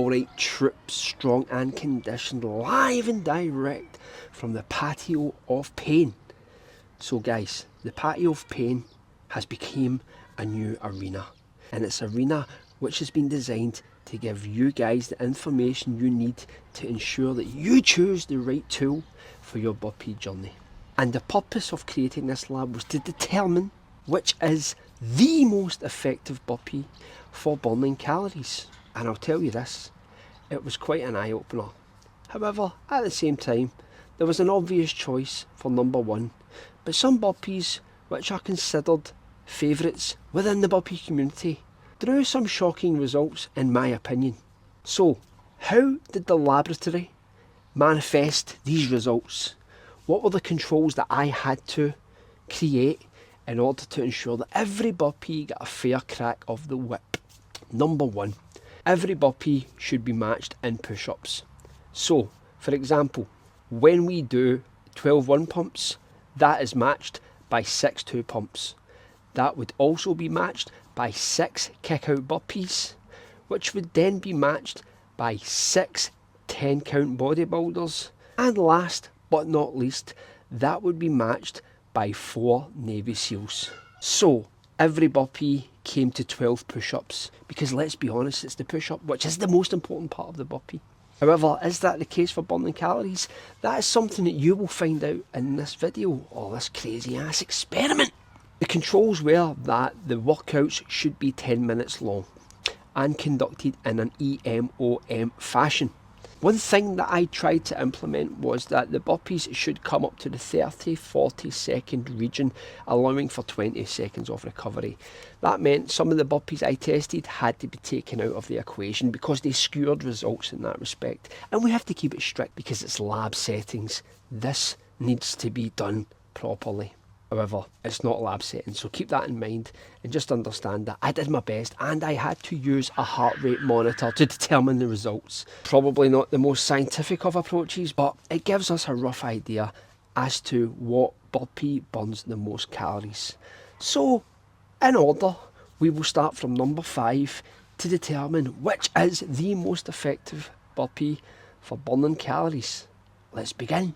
Alright troops, strong and conditioned, live and direct from the patio of pain. So guys, the patio of pain has become a new arena, and it's an arena which has been designed to give you guys the information you need to ensure that you choose the right tool for your Burpee journey. And the purpose of creating this lab was to determine which is the most effective Burpee for burning calories. And I'll tell you this, it was quite an eye-opener. However, at the same time, there was an obvious choice for number one, but some Burpees which are considered favourites within the Burpee community drew some shocking results in my opinion. So, how did the laboratory manifest these results? What were the controls that I had to create in order to ensure that every Burpee got a fair crack of the whip? Number one, every Burpee should be matched in push-ups. So, for example, when we do 12 1 pumps, that is matched by 6 2 pumps. That would also be matched by 6 kick-out burpees, which would then be matched by 6 10 count bodybuilders. And last but not least, that would be matched by 4 Navy SEALs. So, every Burpee came to 12 push-ups, because let's be honest, it's the push-up which is the most important part of the Burpee. However, is that the case for burning calories? That is something that you will find out in this video, or this crazy ass experiment. The controls were that the workouts should be 10 minutes long and conducted in an EMOM fashion. One thing that I tried to implement was that the Burpees should come up to the 30-40 second region, allowing for 20 seconds of recovery. That meant some of the Burpees I tested had to be taken out of the equation because they skewed results in that respect. And we have to keep it strict because it's lab settings. This needs to be done properly. However, it's not lab settings, so keep that in mind and just understand that I did my best and I had to use a heart rate monitor to determine the results. Probably not the most scientific of approaches, but it gives us a rough idea as to what Burpee burns the most calories. So, in order, we will start from number 5 to determine which is the most effective Burpee for burning calories. Let's begin.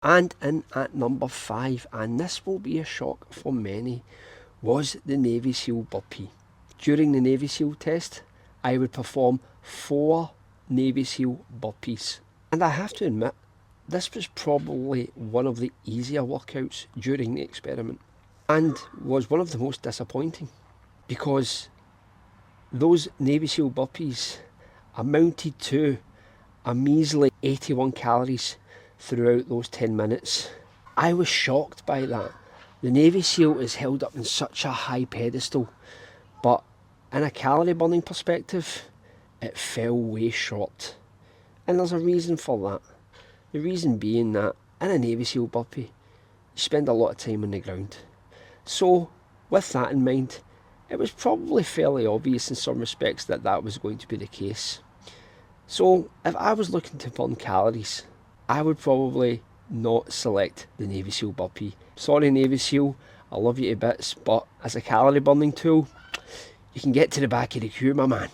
And in at number 5, and this will be a shock for many, was the Navy SEAL Burpee. During the Navy SEAL test, I would perform 4 Navy SEAL Burpees. And I have to admit, this was probably one of the easier workouts during the experiment, and was one of the most disappointing, because those Navy SEAL Burpees amounted to a measly 81 calories throughout those 10 minutes. I was shocked by that. The Navy SEAL is held up in such a high pedestal, but in a calorie burning perspective, it fell way short. And there's a reason for that. The reason being that in a Navy SEAL Burpee, you spend a lot of time on the ground. So, with that in mind, it was probably fairly obvious in some respects that that was going to be the case. So, if I was looking to burn calories, I would probably not select the Navy SEAL Burpee. Sorry Navy SEAL, I love you to bits, but as a calorie burning tool, you can get to the back of the queue, my man.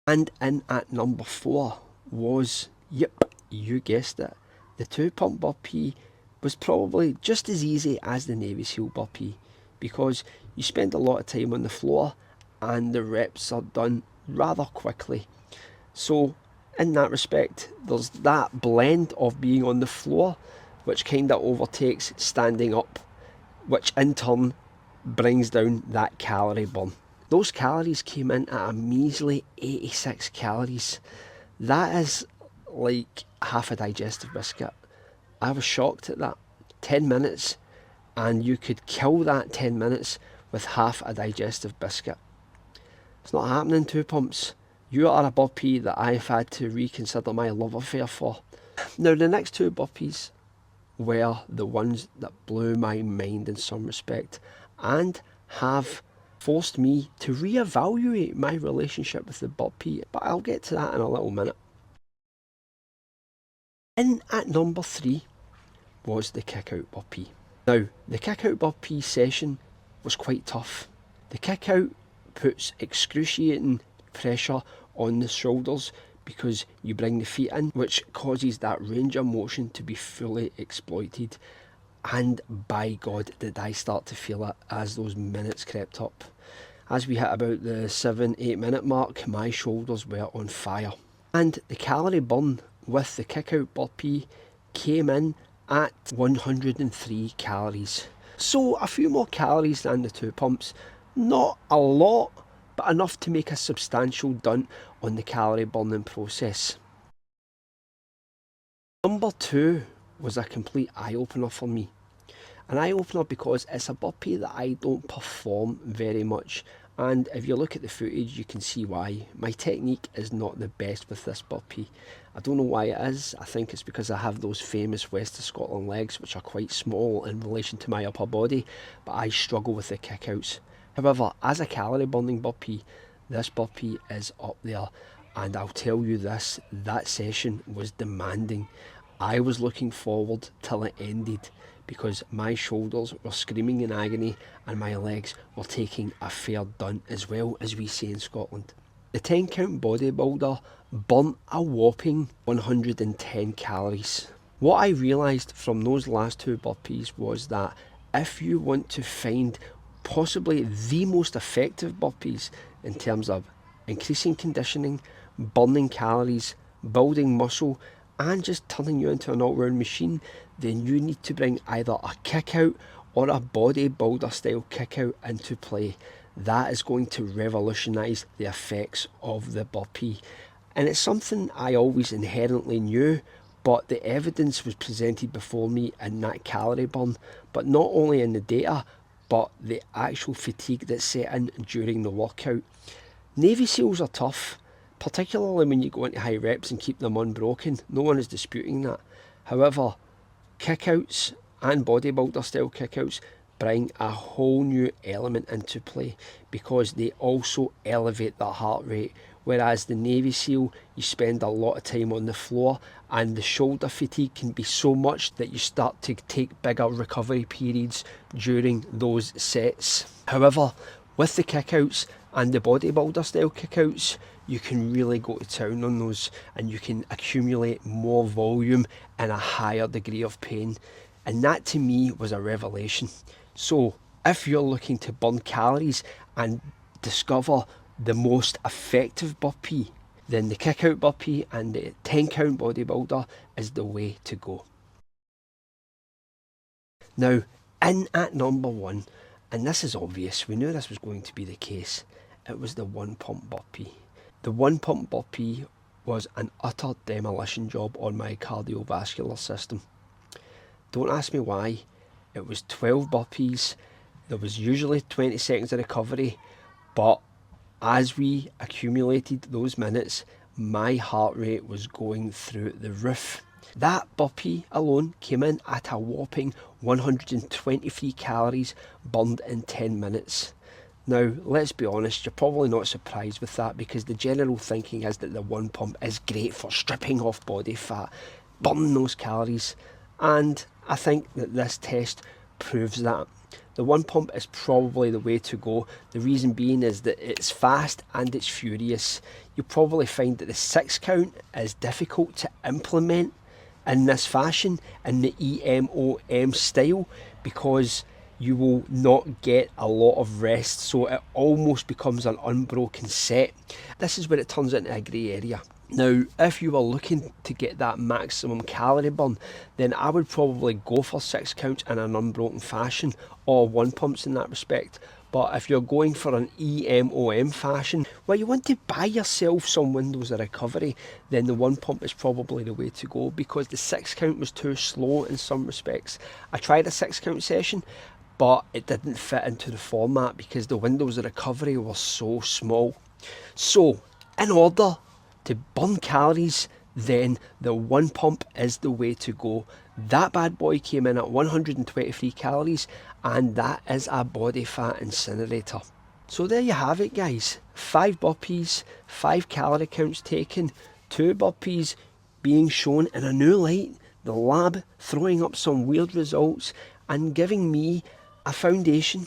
And in at number 4 was, yep, you guessed it, the 2 pump Burpee was probably just as easy as the Navy SEAL Burpee, because you spend a lot of time on the floor and the reps are done rather quickly. So in that respect, there's that blend of being on the floor, which kind of overtakes standing up, which in turn brings down that calorie burn. Those calories came in at a measly 86 calories. That is like half a digestive biscuit. I was shocked at that. 10 minutes, and you could kill that 10 minutes with half a digestive biscuit. It's not happening, 2 pumps. You are a Burpee that I've had to reconsider my love affair for. Now, the next 2 Burpees were the ones that blew my mind in some respect, and have forced me to reevaluate my relationship with the Burpee, but I'll get to that in a little minute. In at number 3 was the kick-out Burpee. Now, the kick-out Burpee session was quite tough. The kick-out puts excruciating pressure on the shoulders because you bring the feet in, which causes that range of motion to be fully exploited. And by God, did I start to feel it as those minutes crept up. As we hit about the 7-8 minute mark, my shoulders were on fire. And the calorie burn with the kick out burpee came in at 103 calories. So a few more calories than the 2 pumps. Not a lot, but enough to make a substantial dent on the calorie burning process. Number 2 was a complete eye-opener for me. An eye-opener because it's a burpee that I don't perform very much, and if you look at the footage you can see why. My technique is not the best with this burpee. I don't know why it is. I think it's because I have those famous West of Scotland legs which are quite small in relation to my upper body, but I struggle with the kickouts. However, as a calorie burning burpee, this burpee is up there, and I'll tell you this, that session was demanding. I was looking forward till it ended because my shoulders were screaming in agony and my legs were taking a fair dunt, as well, as we say in Scotland. The 10 count bodybuilder burnt a whopping 110 calories. What I realised from those last 2 burpees was that if you want to find possibly the most effective burpees in terms of increasing conditioning, burning calories, building muscle, and just turning you into an all-round machine, then you need to bring either a kick out or a bodybuilder style kick out into play. That is going to revolutionise the effects of the burpee. And it's something I always inherently knew, but the evidence was presented before me in that calorie burn, but not only in the data, but the actual fatigue that's set in during the workout. Navy SEALs are tough, particularly when you go into high reps and keep them unbroken. No one is disputing that. However, kickouts and bodybuilder style kickouts bring a whole new element into play because they also elevate the heart rate. Whereas the Navy SEAL, you spend a lot of time on the floor and the shoulder fatigue can be so much that you start to take bigger recovery periods during those sets. However, with the kickouts and the bodybuilder style kickouts, you can really go to town on those and you can accumulate more volume and a higher degree of pain. And that to me was a revelation. So if you're looking to burn calories and discover the most effective burpee, then the kick out burpee and the 10 count bodybuilder is the way to go. Now, in at number 1, and this is obvious, we knew this was going to be the case, it was the 1 pump burpee. The 1 pump burpee was an utter demolition job on my cardiovascular system. Don't ask me why. It was 12 burpees, there was usually 20 seconds of recovery, but as we accumulated those minutes, my heart rate was going through the roof. That burpee alone came in at a whopping 123 calories burned in 10 minutes. Now, let's be honest, you're probably not surprised with that because the general thinking is that the 1 pump is great for stripping off body fat, burning those calories, and I think that this test proves that. The 1 pump is probably the way to go. The reason being is that it's fast and it's furious. You'll probably find that the 6 count is difficult to implement in this fashion, in the EMOM style, because you will not get a lot of rest, so it almost becomes an unbroken set. This is where it turns into a grey area. Now, if you were looking to get that maximum calorie burn, then I would probably go for 6 counts in an unbroken fashion, or 1 pumps in that respect. But if you're going for an EMOM fashion, where you want to buy yourself some windows of recovery, then the 1 pump is probably the way to go, because the 6 count was too slow in some respects. I tried a 6 count session, but it didn't fit into the format because the windows of recovery were so small. So, in order to burn calories, then the 1 pump is the way to go. That bad boy came in at 123 calories, and that is a body fat incinerator. So there you have it, guys. 5 burpees, 5 calorie counts taken, 2 burpees being shown in a new light, the lab throwing up some weird results and giving me a foundation,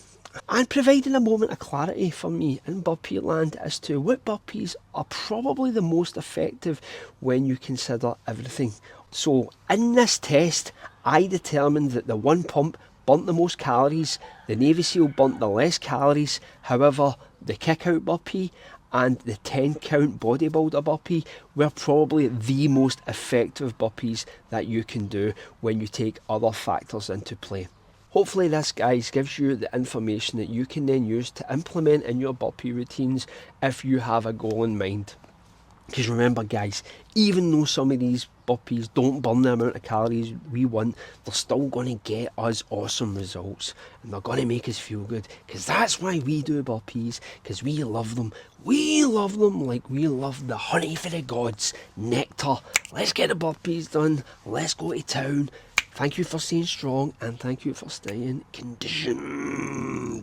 And providing a moment of clarity for me in Burpee land as to what burpees are probably the most effective when you consider everything. So in this test, I determined that the one pump burnt the most calories, the Navy SEAL burnt the less calories. However, the kick out burpee and the 10 count bodybuilder burpee were probably the most effective burpees that you can do when you take other factors into play. Hopefully this, guys, gives you the information that you can then use to implement in your burpee routines if you have a goal in mind. Because remember, guys, even though some of these burpees don't burn the amount of calories we want, they're still going to get us awesome results, and they're going to make us feel good, because that's why we do burpees, because we love them. We love them like we love the honey for the gods, nectar. Let's get the burpees done. Let's go to town. Thank you for staying strong, and thank you for staying conditioned.